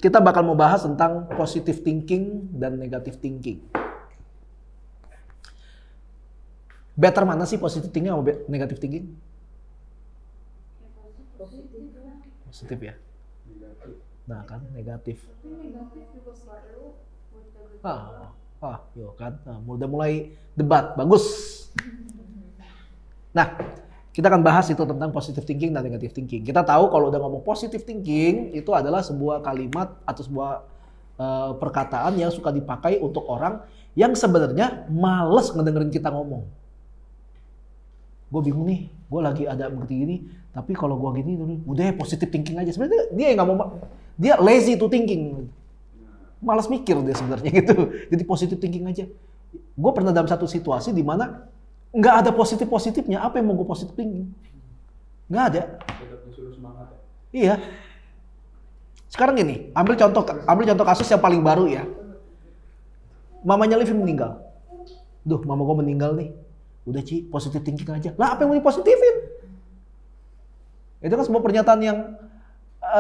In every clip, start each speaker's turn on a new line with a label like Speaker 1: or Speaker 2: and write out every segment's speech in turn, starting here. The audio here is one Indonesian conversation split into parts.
Speaker 1: kita bakal mau bahas tentang positive thinking dan negative thinking. Better mana sih positive thinking sama negative thinking? Positif ya. Nah kan negatif. Yo kan. Nah, udah mulai debat, bagus. Nah, kita akan bahas itu tentang positive thinking dan negative thinking. Kita tahu kalau udah ngomong positive thinking itu adalah sebuah kalimat atau sebuah perkataan yang suka dipakai untuk orang yang sebenarnya males ngedengerin kita ngomong. Gue bingung nih, gue lagi ada begini, tapi kalau gue gini, udah positive thinking aja. Sebenarnya dia yang nggak mau, dia lazy to thinking, malas mikir dia sebenarnya gitu. Jadi positive thinking aja. Gue pernah dalam satu situasi di mana nggak ada positifnya. Apa yang mau gue positive thinking? Nggak ada. Iya. Sekarang gini, ambil contoh kasus yang paling baru ya. Mamanya Livi meninggal. Duh, mama gue meninggal nih. Udah Ci, positive thinking aja. Lah apa yang mau dipositifin? Itu kan sebuah pernyataan yang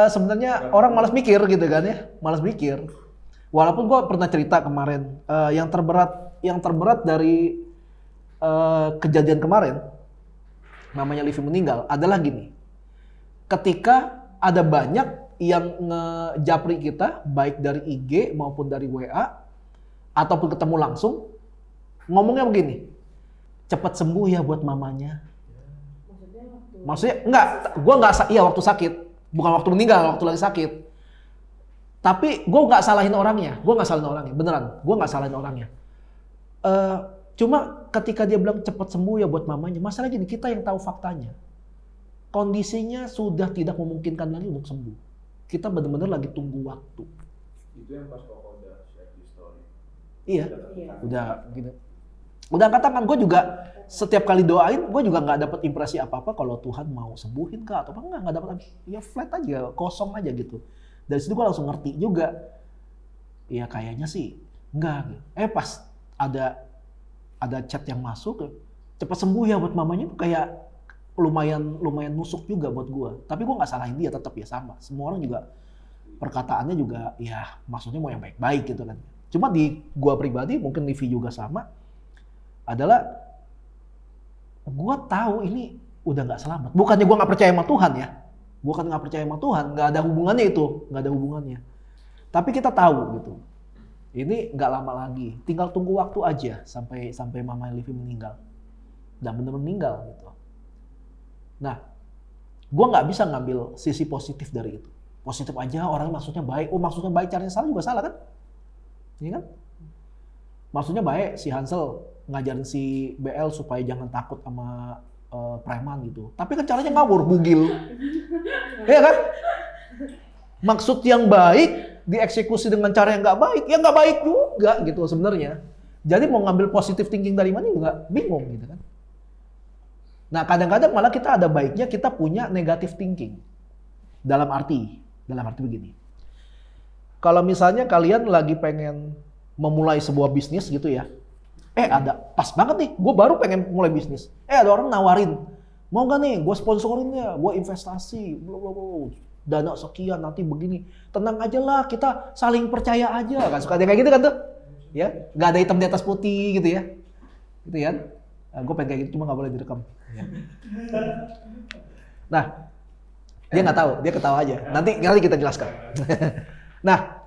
Speaker 1: sebenarnya orang malas mikir gitu kan ya. Malas mikir. Walaupun gue pernah cerita kemarin, yang terberat dari kejadian kemarin, mamanya Livi meninggal, adalah gini. Ketika ada banyak yang ngejapri kita, baik dari IG maupun dari WA, ataupun ketemu langsung, ngomongnya begini. Cepat sembuh ya buat mamanya. Maksudnya enggak, iya waktu sakit, bukan waktu meninggal, waktu lagi sakit. Tapi gue nggak salahin orangnya, beneran, gue nggak salahin orangnya. Cuma ketika dia bilang cepat sembuh ya buat mamanya, masalah gini, kita yang tahu faktanya, kondisinya sudah tidak memungkinkan lagi untuk sembuh. Kita benar-benar lagi tunggu waktu.
Speaker 2: Itu yang pas Koko udah share di story.
Speaker 1: Iya. Udah gitu. Udah angkat tangan, gue juga setiap kali doain, gue juga nggak dapat impresi apa-apa kalau Tuhan mau sembuhin kah atau apa, nggak dapat, ya flat aja, kosong aja gitu. Dari situ gue langsung ngerti juga, ya kayaknya sih enggak. Pas ada chat yang masuk, cepat sembuh ya buat mamanya, itu kayak lumayan nusuk juga buat gue. Tapi gue nggak salahin dia, tetap ya sama. Semua orang juga perkataannya juga ya maksudnya mau yang baik-baik gitu kan. Cuma di gue pribadi, mungkin Livi juga sama, adalah gue tahu ini udah nggak selamat. Bukannya gue nggak percaya sama Tuhan ya, bukan nggak percaya sama Tuhan, nggak ada hubungannya itu, nggak ada hubungannya. Tapi kita tahu gitu, ini nggak lama lagi, tinggal tunggu waktu aja sampai mama Livi meninggal, dan benar meninggal gitu. Nah, gue nggak bisa ngambil sisi positif dari itu. Positif aja, orang maksudnya baik. Oh maksudnya baik, caranya salah juga salah kan? Iya kan? Maksudnya baik, si Hansel ngajarin si BL supaya jangan takut sama preman gitu. Tapi kan caranya ngawur, bugil. Iya kan? Maksud yang baik dieksekusi dengan cara yang nggak baik, ya nggak baik juga gitu sebenarnya. Jadi mau ngambil positive thinking dari mana juga bingung gitu kan. Nah kadang-kadang malah kita ada baiknya kita punya negative thinking. Dalam arti begini. Kalau misalnya kalian lagi pengen memulai sebuah bisnis gitu ya. Ada pas banget nih, gue baru pengen mulai bisnis. Ada orang nawarin, mau gak nih gue sponsorin ya, gue investasi, dana sekian nanti begini. Tenang aja lah, kita saling percaya aja kan. Suka dia kayak gitu kan tuh. Ya, nggak ada hitam di atas putih gitu ya. Gitu ya. Gue pengen kayak gitu cuma nggak boleh direkam. Ya. Nah, dia nggak tahu, dia ketawa aja. Nanti kita jelaskan. Nah,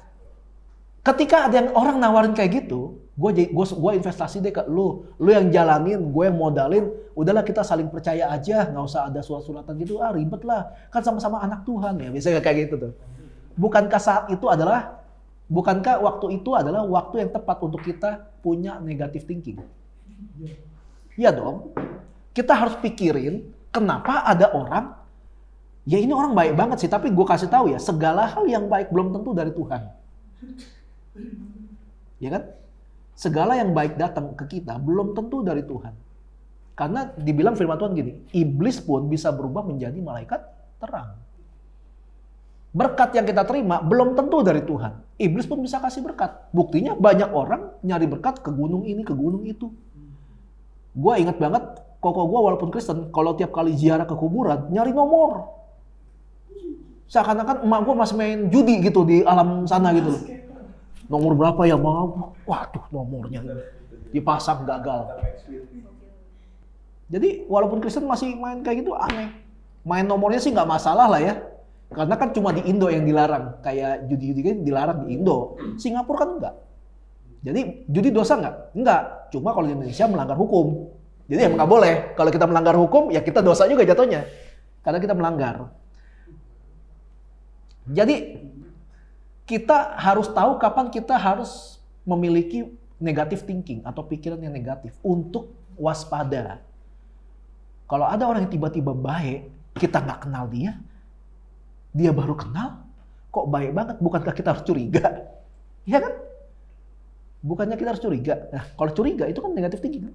Speaker 1: ketika ada yang orang nawarin kayak gitu, gue investasi deh ke lu yang jalanin, gue yang modalin, udahlah kita saling percaya aja, nggak usah ada surat-suratan gitu, ribet lah, kan sama-sama anak Tuhan ya, biasanya kayak gitu tuh. Bukankah waktu itu adalah waktu yang tepat untuk kita punya negative thinking? Iya dong, kita harus pikirin kenapa ada orang, ya ini orang baik banget sih, tapi gue kasih tahu ya, segala hal yang baik belum tentu dari Tuhan. Ya kan? Segala yang baik datang ke kita belum tentu dari Tuhan. Karena dibilang firman Tuhan gini, iblis pun bisa berubah menjadi malaikat terang. Berkat yang kita terima belum tentu dari Tuhan. Iblis pun bisa kasih berkat. Buktinya banyak orang nyari berkat ke gunung ini, ke gunung itu. Gue ingat banget, koko gue walaupun Kristen, kalau tiap kali ziarah ke kuburan, nyari nomor. Seakan-akan emak gue masih main judi gitu di alam sana gitu loh. Nomor berapa ya mau? Waduh, nomornya dipasang gagal. Jadi walaupun Kristen masih main kayak gitu aneh. Main nomornya sih nggak masalah lah ya. Karena kan cuma di Indo yang dilarang. Kayak judi-judi kan dilarang di Indo. Singapura kan enggak. Jadi judi dosa nggak? Enggak. Cuma kalau di Indonesia melanggar hukum. Jadi emang nggak boleh. Kalau kita melanggar hukum, ya kita dosa juga jatuhnya. Karena kita melanggar. Jadi kita harus tahu kapan kita harus memiliki negative thinking atau pikiran yang negatif untuk waspada. Kalau ada orang yang tiba-tiba baik, kita nggak kenal dia baru kenal, kok baik banget, bukankah kita harus curiga? Iya kan? Bukannya kita harus curiga? Nah, kalau curiga itu kan negative thinking kan?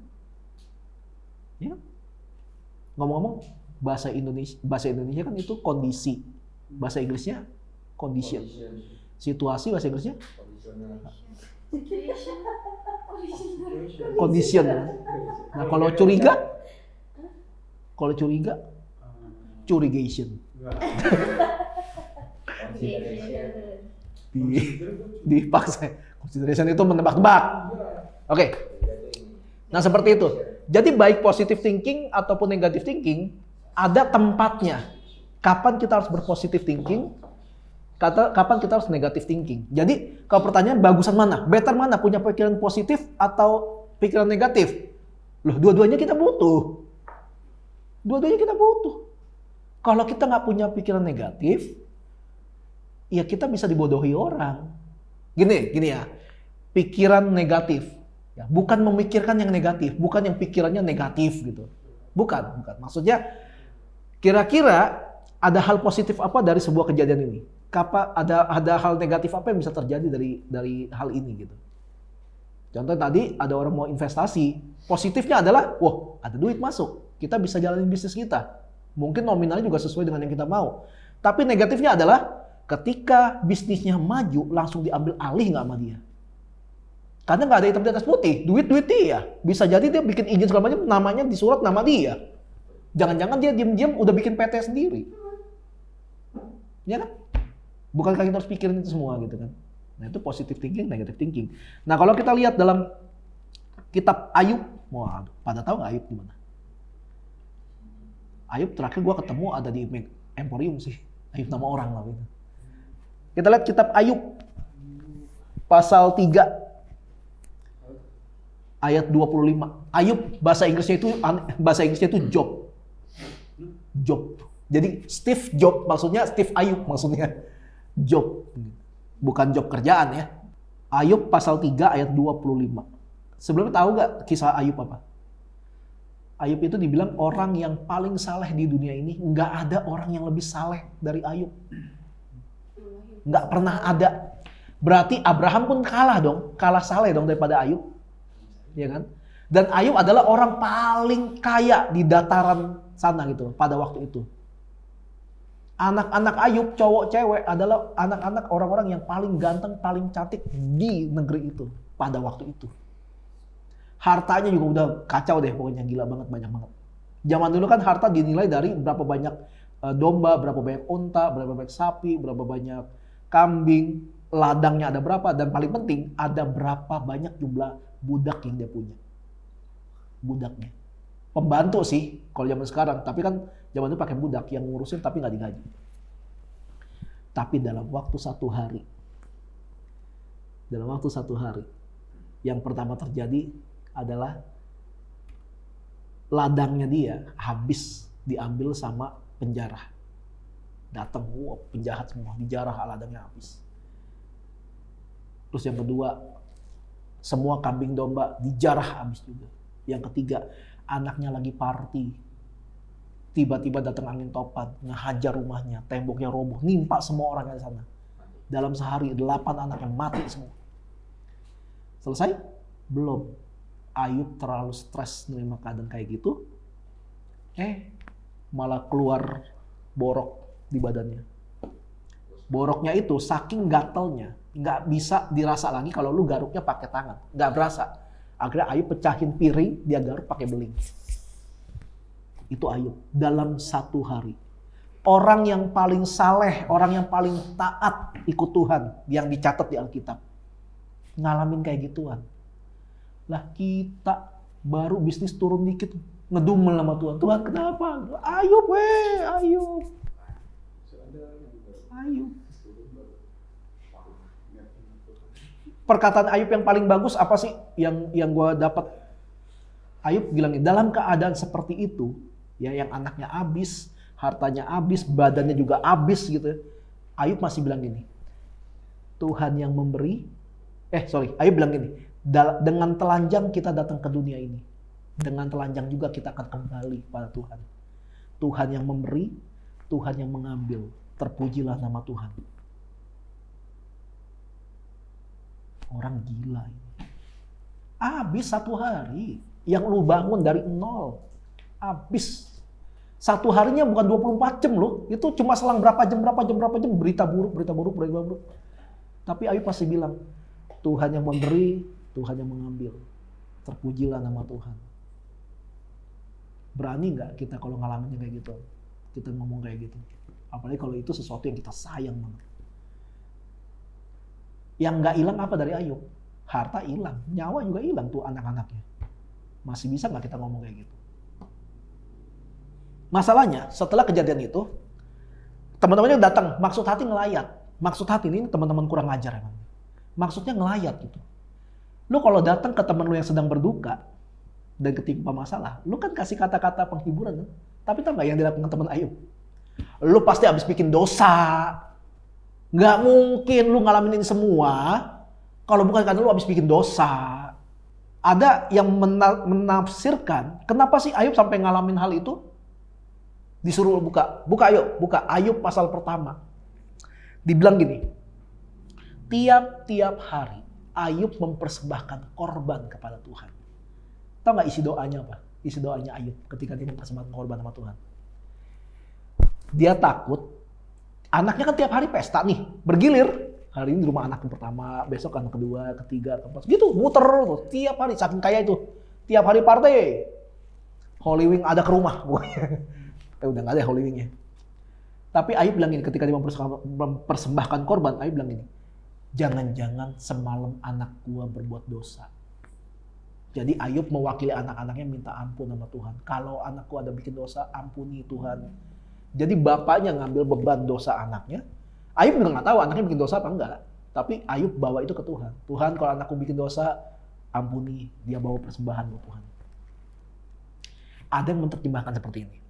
Speaker 1: Ya. Ngomong-ngomong, bahasa Indonesia kan itu kondisi, bahasa Inggrisnya condition. Situasi bahasa Inggrisnya? Condition. Nah, kalau curiga? Curigation. Dipaksa. Consideration itu menebak-tebak. Oke. Nah, seperti itu. Jadi baik positive thinking ataupun negative thinking ada tempatnya. Kapan kita harus berpositive thinking? Kapan kita harus negative thinking? Jadi kalau pertanyaan bagusan mana? Better mana? Punya pikiran positif atau pikiran negatif? Loh, dua-duanya kita butuh. Kalau kita nggak punya pikiran negatif, ya kita bisa dibodohi orang. Gini ya, pikiran negatif. Ya, bukan memikirkan yang negatif, bukan yang pikirannya negatif gitu. Bukan. Maksudnya, kira-kira ada hal positif apa dari sebuah kejadian ini? Ada hal negatif apa yang bisa terjadi dari hal ini gitu? Contoh tadi ada orang mau investasi, positifnya adalah, wah ada duit masuk, kita bisa jalanin bisnis kita. Mungkin nominalnya juga sesuai dengan yang kita mau. Tapi negatifnya adalah ketika bisnisnya maju langsung diambil alih nggak sama dia. Karena nggak ada hitam di atas putih, duit dia. Bisa jadi dia bikin izin segala macam, namanya di surat nama dia. Jangan-jangan dia diam-diam udah bikin PT sendiri. Ya kan? Bukankah kita harus pikirin itu semua gitu kan? Nah itu positive thinking, negative thinking. Nah kalau kita lihat dalam kitab Ayub, wah pada tahu nggak Ayub di mana? Ayub terakhir gua ketemu ada di Emporium sih. Ayub nama orang lah gitu. Kita lihat kitab Ayub pasal 3 ayat 25. Ayub bahasa Inggrisnya itu Job. Jadi Steve Job maksudnya Steve Ayub maksudnya. Job. Bukan job kerjaan ya. Ayub pasal 3 ayat 25. Sebelumnya tahu gak kisah Ayub apa? Ayub itu dibilang orang yang paling saleh di dunia ini. Nggak ada orang yang lebih saleh dari Ayub. Nggak pernah ada. Berarti Abraham pun kalah saleh dong daripada Ayub. Ya kan? Dan Ayub adalah orang paling kaya di dataran sana gitu pada waktu itu. Anak-anak Ayub, cowok cewek adalah anak-anak orang-orang yang paling ganteng, paling cantik di negeri itu pada waktu itu. Hartanya juga udah kacau deh, pokoknya gila banget, banyak banget. Zaman dulu kan harta dinilai dari berapa banyak domba, berapa banyak unta, berapa banyak sapi, berapa banyak kambing, ladangnya ada berapa, dan paling penting ada berapa banyak jumlah budak yang dia punya. Budaknya. Pembantu sih kalau zaman sekarang, tapi kan zaman itu pakai budak yang ngurusin tapi nggak digaji. Tapi dalam waktu satu hari, yang pertama terjadi adalah ladangnya dia habis diambil sama penjara. Datang, penjahat semua, dijarah ladangnya habis. Terus yang kedua, semua kambing domba dijarah habis juga. Yang ketiga, anaknya lagi party. Tiba-tiba datang angin topan, ngehajar rumahnya, temboknya roboh, nimpa semua orang yang di sana. Dalam sehari 8 anak yang mati semua. Selesai? Belum. Ayub terlalu stres menerima keadaan kayak gitu. Malah keluar borok di badannya. Boroknya itu saking gatalnya, nggak bisa dirasa lagi kalau lu garuknya pakai tangan, nggak berasa. Akhirnya Ayub pecahin piring, dia garuk pakai beling. Itu Ayub dalam satu hari. Orang yang paling saleh, orang yang paling taat ikut Tuhan yang dicatat di Alkitab. Ngalamin kayak gituan. Lah kita baru bisnis turun dikit, ngedumel sama Tuhan. Tuhan kenapa? Ayub Ayub. Ayub. Perkataan Ayub yang paling bagus apa sih yang gue dapat? Ayub bilang dalam keadaan seperti itu, ya yang anaknya habis, hartanya habis, badannya juga habis gitu. Ayub masih bilang gini, Tuhan yang memberi, Ayub bilang gini, dengan telanjang kita datang ke dunia ini. Dengan telanjang juga kita akan kembali pada Tuhan. Tuhan yang memberi, Tuhan yang mengambil. Terpujilah nama Tuhan. Orang gila ini. Habis 1 hari. Yang lu bangun dari nol. Habis. 1 harinya bukan 24 jam loh. Itu cuma selang berapa jam. Berita buruk. Tapi Ayub pasti bilang, Tuhan yang memberi, Tuhan yang mengambil. Terpujilah nama Tuhan. Berani nggak kita kalau ngalamin kayak gitu? Kita ngomong kayak gitu. Apalagi kalau itu sesuatu yang kita sayang banget. Yang nggak hilang apa dari Ayub? Harta hilang, nyawa juga hilang tuh anak-anaknya. Masih bisa nggak kita ngomong kayak gitu? Masalahnya setelah kejadian itu, teman-temannya datang, maksud hati ngelayat. Maksud hati ini teman-teman kurang ajar emang. Maksudnya ngelayat gitu. Lu kalau datang ke teman lu yang sedang berduka dan ketimpa masalah, lu kan kasih kata-kata penghiburan kan? Tapi tau nggak yang dilakukan teman Ayub? Lu pasti habis bikin dosa. Nggak mungkin lu ngalamin ini semua kalau bukan karena lu habis bikin dosa. Ada yang menafsirkan, kenapa sih Ayub sampai ngalamin hal itu? Disuruh buka Ayub pasal pertama. Dibilang gini, tiap-tiap hari Ayub mempersembahkan korban kepada Tuhan. Tahu nggak isi doanya apa? Isi doanya Ayub ketika dia mempersembahkan korban sama Tuhan. Dia takut, anaknya kan tiap hari pesta nih, bergilir. Hari ini di rumah anak yang pertama, besok anak kedua, ketiga, keempat. Gitu, muter tuh, tiap hari, saking kaya itu. Tiap hari partai. Holy Wing ada ke rumah. Udah nggak ada Holy Wingnya. Tapi Ayub bilang gini, ketika dia mempersembahkan korban, Ayub bilang gini, jangan-jangan semalam anak gua berbuat dosa. Jadi Ayub mewakili anak-anaknya minta ampun sama Tuhan. Kalau anakku ada bikin dosa, ampuni Tuhan. Jadi bapaknya ngambil beban dosa anaknya. Ayub juga nggak tahu anaknya bikin dosa apa enggak. Tapi Ayub bawa itu ke Tuhan. Tuhan kalau anakku bikin dosa, ampuni. Dia bawa persembahan ke Tuhan. Ada yang menerjemahkan seperti ini.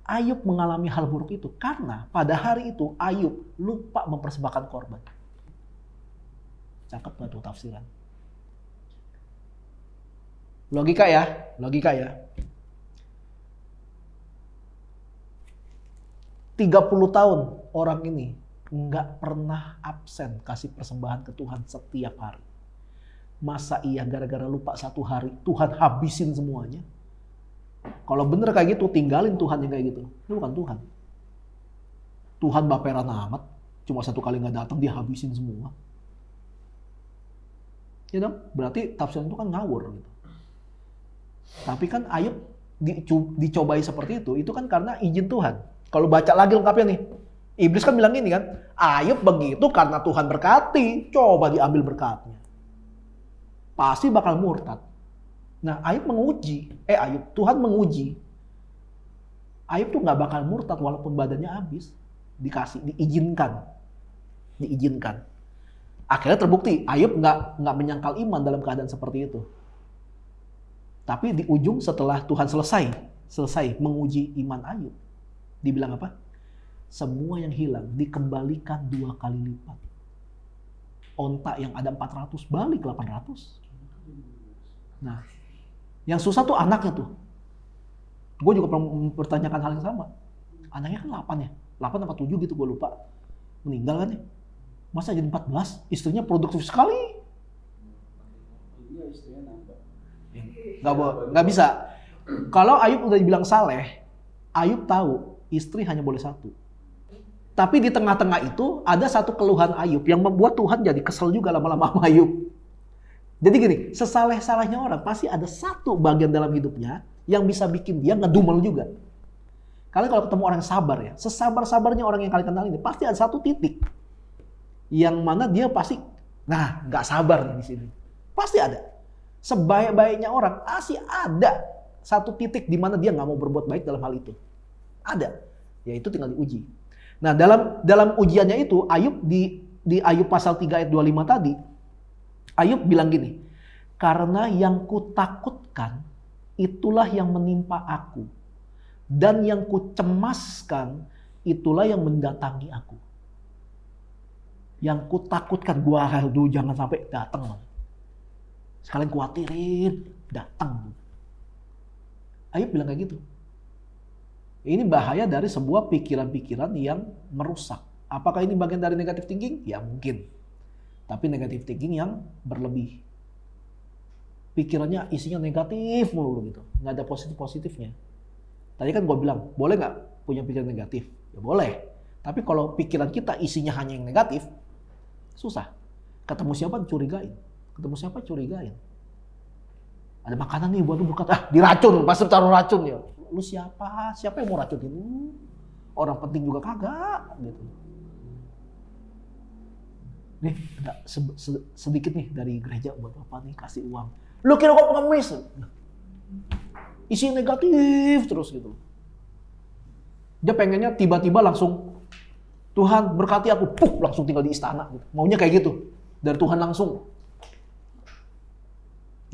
Speaker 1: Ayub mengalami hal buruk itu karena pada hari itu Ayub lupa mempersembahkan korban. Cakep gak tuh tafsiran? Logika ya. 30 tahun orang ini nggak pernah absen kasih persembahan ke Tuhan setiap hari. Masa iya gara-gara lupa 1 hari Tuhan habisin semuanya? Kalau bener kayak gitu tinggalin Tuhan yang kayak gitu. Itu bukan Tuhan. Tuhan baperan amat, cuma 1 kali nggak datang dia habisin semua. Ya dong, berarti tafsiran itu kan ngawur gitu. Tapi kan Ayub dicobai seperti itu kan karena izin Tuhan. Kalau baca lagi lengkapnya nih, Iblis kan bilang gini kan, Ayub begitu karena Tuhan berkati, coba diambil berkatnya. Pasti bakal murtad. Nah Ayub Tuhan menguji. Ayub tuh gak bakal murtad walaupun badannya habis. Diizinkan. Akhirnya terbukti, Ayub gak menyangkal iman dalam keadaan seperti itu. Tapi di ujung setelah Tuhan selesai menguji iman Ayub, dibilang apa? Semua yang hilang dikembalikan 2 kali lipat. Onta yang ada 400 balik 800. Nah, yang susah tuh anaknya tuh. Gue juga pernah mempertanyakan hal yang sama. Anaknya kan 8 ya. 8 apa 7 gitu gue lupa. Meninggal kan ya. Masa jadi 14? Istrinya produktif sekali.
Speaker 2: Iya, istrinya nambah.
Speaker 1: Nggak bisa. Kalau Ayub udah dibilang saleh, Ayub tahu istri hanya boleh 1. Tapi di tengah-tengah itu ada satu keluhan Ayub yang membuat Tuhan jadi kesel juga lama-lama sama Ayub. Jadi gini, sesaleh-salehnya orang pasti ada satu bagian dalam hidupnya yang bisa bikin dia ngedumel juga. Kalian kalau ketemu orang yang sabar ya, sesabar-sabarnya orang yang kalian kenal ini, pasti ada satu titik yang mana dia pasti, nah nggak sabar nih di sini. Pasti ada. Sebaik-baiknya orang, pasti ada satu titik di mana dia nggak mau berbuat baik dalam hal itu. Ada, yaitu tinggal diuji. Nah dalam ujiannya itu, Ayub di Ayub pasal 3 ayat 25 tadi, Ayub bilang gini, karena yang kutakutkan itulah yang menimpa aku. Dan yang kucemaskan itulah yang mendatangi aku. Yang kutakutkan, gua aduh jangan sampai datang. Sekalian khawatirin, datang. Ayub bilang kayak gitu. Ini bahaya dari sebuah pikiran-pikiran yang merusak. Apakah ini bagian dari negative thinking? Ya mungkin. Tapi negative thinking yang berlebih. Pikirannya isinya negatif mulu gitu. Nggak ada positif-positifnya. Tadi kan gue bilang, boleh nggak punya pikiran negatif? Ya boleh. Tapi kalau pikiran kita isinya hanya yang negatif, susah. Ketemu siapa curigain. Ketemu siapa curigain. Ada makanan nih buat lu berkata, diracun, pasti taruh racun ya. Lu siapa? Siapa yang mau racunin lu? Orang penting juga kagak gitu. Nih, ada sedikit nih dari gereja buat apa nih, kasih uang. Lu kira kok pengemis? Isi negatif terus gitu. Dia pengennya tiba-tiba langsung Tuhan berkati aku, langsung tinggal di istana gitu. Maunya kayak gitu. Dari Tuhan langsung.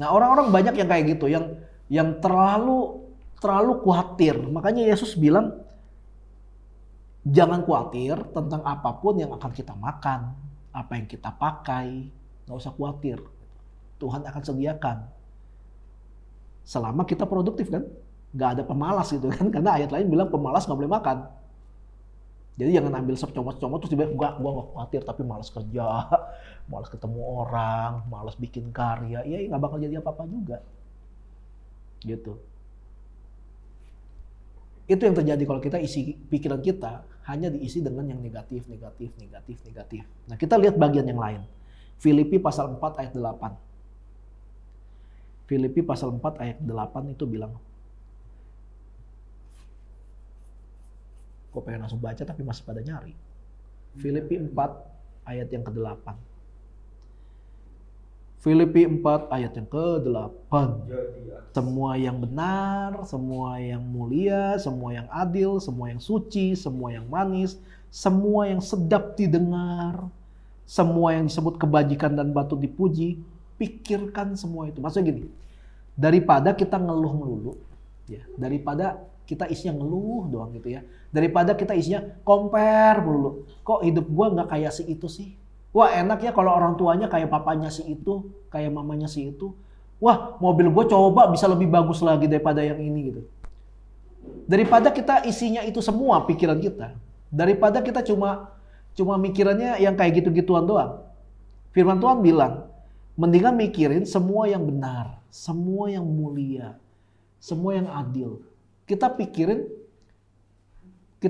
Speaker 1: Nah, orang-orang banyak yang kayak gitu, yang terlalu khawatir. Makanya Yesus bilang jangan khawatir tentang apapun yang akan kita makan, apa yang kita pakai, nggak usah khawatir. Tuhan akan sediakan. Selama kita produktif kan, nggak ada pemalas gitu kan, karena ayat lain bilang pemalas nggak boleh makan. Jadi jangan ambil secomot-comot terus tiba-tiba gua nggak khawatir tapi malas kerja, malas ketemu orang, malas bikin karya, ya nggak bakal jadi apa-apa juga, gitu. Itu yang terjadi kalau kita isi pikiran kita hanya diisi dengan yang negatif. Nah kita lihat bagian yang lain. Filipi pasal 4 ayat 8. Filipi pasal 4 ayat 8 itu bilang, kok pengen langsung baca tapi masih pada nyari. Filipi 4 ayat yang ke-8. Filipi 4 ayat yang ke-8. Semua yang benar, semua yang mulia, semua yang adil, semua yang suci, semua yang manis, semua yang sedap didengar, semua yang disebut kebajikan dan patut dipuji, pikirkan semua itu. Maksudnya gini, daripada kita ngeluh melulu, ya, daripada kita isinya ngeluh doang gitu ya, daripada kita isinya compare melulu, kok hidup gua nggak kayak si itu sih, wah enak ya kalau orang tuanya kayak papanya si itu, kayak mamanya si itu, wah mobil gua coba bisa lebih bagus lagi daripada yang ini gitu. Daripada kita isinya itu semua pikiran kita, daripada kita cuma mikirannya yang kayak gitu-gituan doang. Firman Tuhan bilang, mendingan mikirin semua yang benar, semua yang mulia, semua yang adil. Kita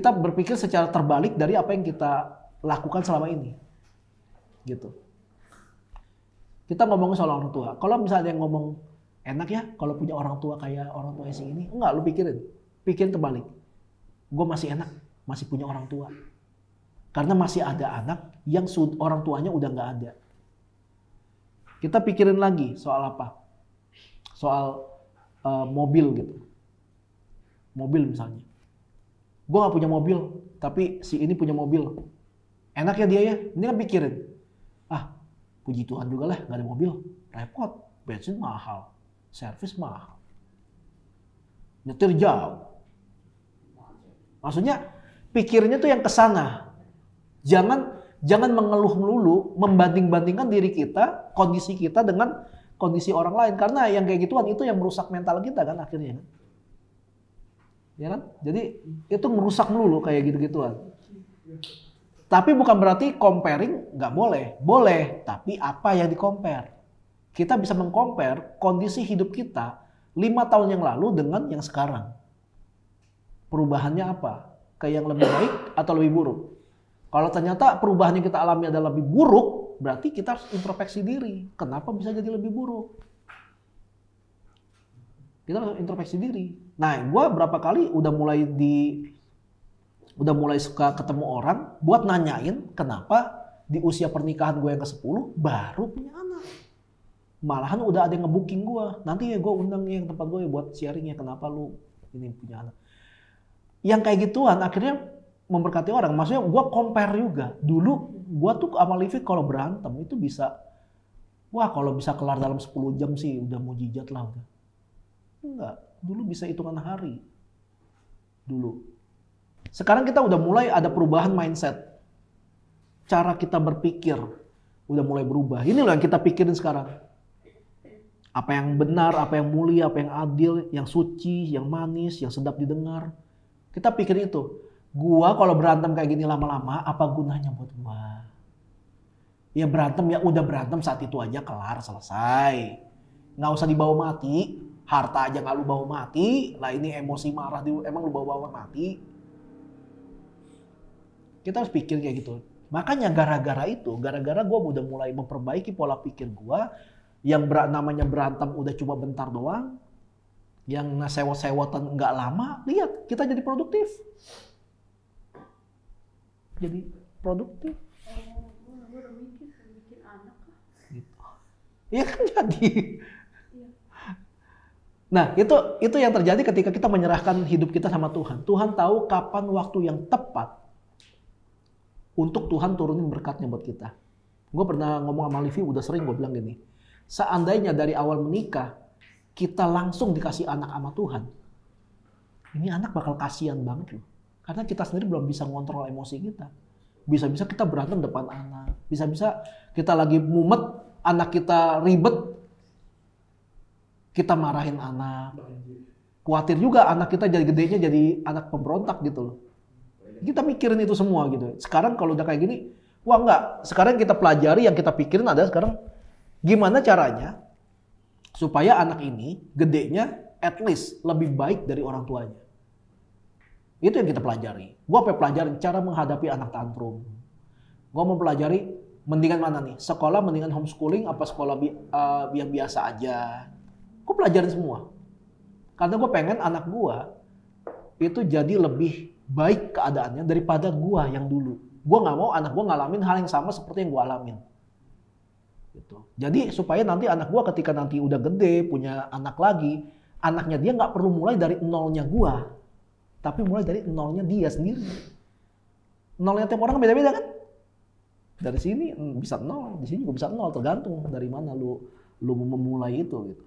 Speaker 1: berpikir secara terbalik dari apa yang kita lakukan selama ini. Gitu. Kita ngomongin soal orang tua. Kalau misalnya yang ngomong, enak ya kalau punya orang tua kayak orang tua si ini. Enggak, lu pikirin terbalik. Gue masih enak, masih punya orang tua. Karena masih ada anak yang orang tuanya udah nggak ada. Kita pikirin lagi soal apa? Soal mobil gitu. Mobil misalnya. Gue gak punya mobil, tapi si ini punya mobil. Enak ya dia ya? Ini kan pikirin. Ah, puji Tuhan juga lah gak ada mobil. Repot, bensin mahal, servis mahal. Nyetir jauh. Maksudnya pikirnya tuh yang kesana. Jangan mengeluh melulu, membanding-bandingkan diri kita, kondisi kita dengan kondisi orang lain. Karena yang kayak gituan itu yang merusak mental kita kan akhirnya. Ya kan? Jadi itu merusak melulu kayak gitu-gituan. Tapi bukan berarti comparing nggak boleh. Boleh, tapi apa yang di-compare? Kita bisa meng-compare kondisi hidup kita 5 tahun yang lalu dengan yang sekarang. Perubahannya apa? Ke yang lebih baik atau lebih buruk? Kalau ternyata perubahan yang kita alami adalah lebih buruk, berarti kita harus introspeksi diri. Kenapa bisa jadi lebih buruk? Kita harus introspeksi diri. Nah, gue berapa kali udah mulai udah mulai suka ketemu orang buat nanyain kenapa di usia pernikahan gue yang ke-10 baru punya anak. Malahan udah ada yang nge-booking gue. Nanti ya gue undang yang tempat gue buat sharing ya kenapa lu ini punya anak. Yang kayak gituan akhirnya memberkati orang. Maksudnya gue compare juga. Dulu gue tuh sama Livi kalau berantem itu bisa, wah kalau bisa kelar dalam 10 jam sih udah mujizat lah. Udah. Enggak, dulu bisa hitungan hari. Dulu. Sekarang kita udah mulai ada perubahan mindset. Cara kita berpikir udah mulai berubah. Ini loh yang kita pikirin sekarang. Apa yang benar, apa yang mulia, apa yang adil, yang suci, yang manis, yang sedap didengar. Kita pikir itu. Gua kalau berantem kayak gini lama-lama, apa gunanya buat gua? Ya berantem ya udah berantem saat itu aja kelar, selesai. Nggak usah dibawa mati. Harta aja nggak lu bawa mati. Lah ini emosi marah, emang lu bawa mati. Kita harus pikir kayak gitu. Makanya gara-gara itu, gara-gara gue udah mulai memperbaiki pola pikir gue, yang namanya berantem udah cuma bentar doang, yang sewot-sewotan nggak lama, lihat kita jadi produktif. Jadi produktif.
Speaker 3: Gue udah bikin anak lah.
Speaker 1: Gitu. Ya kan jadi. Nah itu yang terjadi ketika kita menyerahkan hidup kita sama Tuhan. Tuhan tahu kapan waktu yang tepat untuk Tuhan turunin berkatnya buat kita. Gue pernah ngomong sama Livi, udah sering gue bilang gini. Seandainya dari awal menikah, kita langsung dikasih anak sama Tuhan. Ini anak bakal kasihan banget loh. Karena kita sendiri belum bisa ngontrol emosi kita. Bisa-bisa kita berantem depan anak. Bisa-bisa kita lagi mumet, anak kita ribet, kita marahin anak. Khawatir juga anak kita jadi gedenya jadi anak pemberontak gitu loh. Kita mikirin itu semua gitu. Sekarang kalau udah kayak gini, wah enggak. Sekarang kita pelajari, yang kita pikirin adalah sekarang gimana caranya supaya anak ini gedenya at least lebih baik dari orang tuanya. Itu yang kita pelajari. Gua pelajarin cara menghadapi anak tantrum. Gua mau pelajari mendingan mana nih? Sekolah mendingan homeschooling apa sekolah yang biasa aja. Gua pelajarin semua. Karena gue pengen anak gue itu jadi lebih baik keadaannya daripada gue yang dulu. Gue nggak mau anak gue ngalamin hal yang sama seperti yang gue alamin. Gitu. Jadi supaya nanti anak gue ketika nanti udah gede, punya anak lagi, anaknya dia nggak perlu mulai dari nolnya gue, tapi mulai dari nolnya dia sendiri. Nolnya tiap orang beda-beda kan? Dari sini bisa nol, di sini juga bisa nol, tergantung dari mana lu memulai itu. Gitu.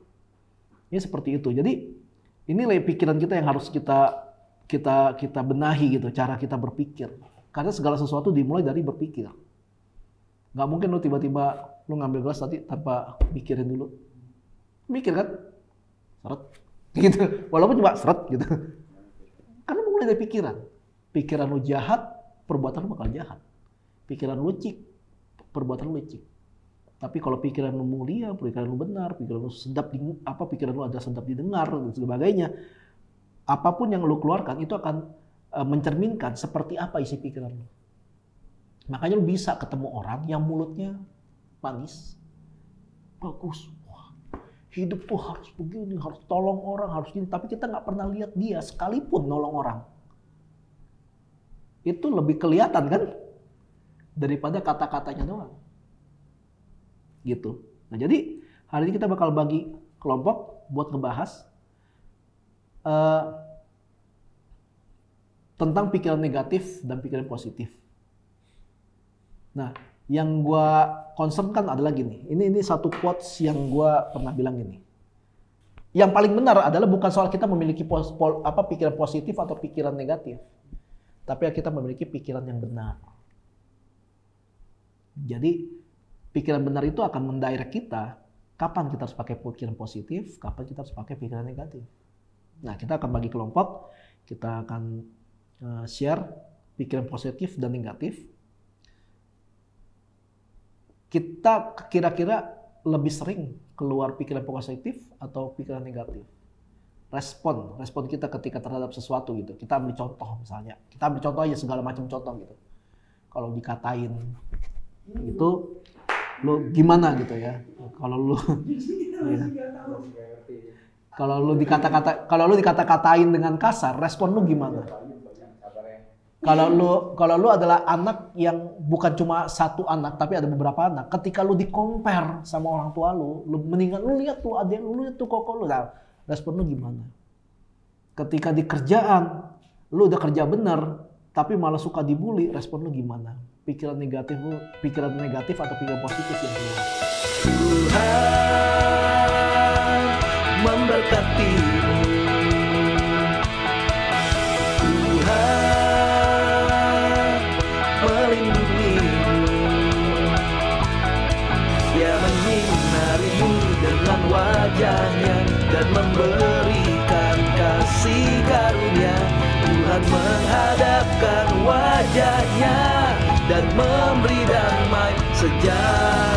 Speaker 1: Ya seperti itu. Jadi inilah pikiran kita yang harus kita benahi gitu, cara kita berpikir. Karena segala sesuatu dimulai dari berpikir. Nggak mungkin lu tiba-tiba lu ngambil gelas tadi tanpa mikirin dulu. Mikir kan? Seret. Gitu. Walaupun cuma seret gitu. Karena mulai dari pikiran. Pikiran lu jahat, perbuatan lu bakal jahat. Pikiran lu licik, perbuatan lu licik. Tapi kalau pikiran lu mulia, pikiran lu benar, pikiran lu sedap pikiran lu ada sedap didengar dan sebagainya, apapun yang lu keluarkan itu akan mencerminkan seperti apa isi pikiran lu. Makanya lu bisa ketemu orang yang mulutnya manis, bagus, wah, hidup tuh harus begini, harus tolong orang, harus gini, tapi kita nggak pernah lihat dia sekalipun nolong orang. Itu lebih kelihatan kan daripada kata-katanya doang. Gitu. Nah jadi hari ini kita bakal bagi kelompok buat ngebahas tentang pikiran negatif dan pikiran positif. Nah yang gue concern kan adalah gini. Ini satu quotes yang gue pernah bilang gini. Yang paling benar adalah bukan soal kita memiliki pikiran positif atau pikiran negatif, tapi kita memiliki pikiran yang benar. Jadi pikiran benar itu akan mendirect kita kapan kita harus pakai pikiran positif, kapan kita harus pakai pikiran negatif. Nah, kita akan bagi kelompok, kita akan share pikiran positif dan negatif. Kita kira-kira lebih sering keluar pikiran positif atau pikiran negatif. Respon kita ketika terhadap sesuatu gitu. Kita ambil contoh misalnya. Kita ambil contoh aja segala macam contoh gitu. Kalau dikatain gitu, lu gimana gitu ya? Kalau lu ya. Kalau lu dikata-katain dengan kasar, respon lu gimana? Kalau lu adalah anak yang bukan cuma satu anak tapi ada beberapa anak, ketika lu di-compare sama orang tua lu mendingan lu lihat tuh adik lu lihat tuh koko lu, nah, respon lu gimana? Ketika di kerjaan lu udah kerja bener tapi malah suka dibully, respon lu gimana? Pikiran negatif atau pikiran positif yang keluar? Tuhan memberkatimu. Tuhan melindungimu. Dia menyinarimu dengan wajahnya dan memberikan kasih karunia. Tuhan menghadapkan wajahnya dan memberi damai sejahtera.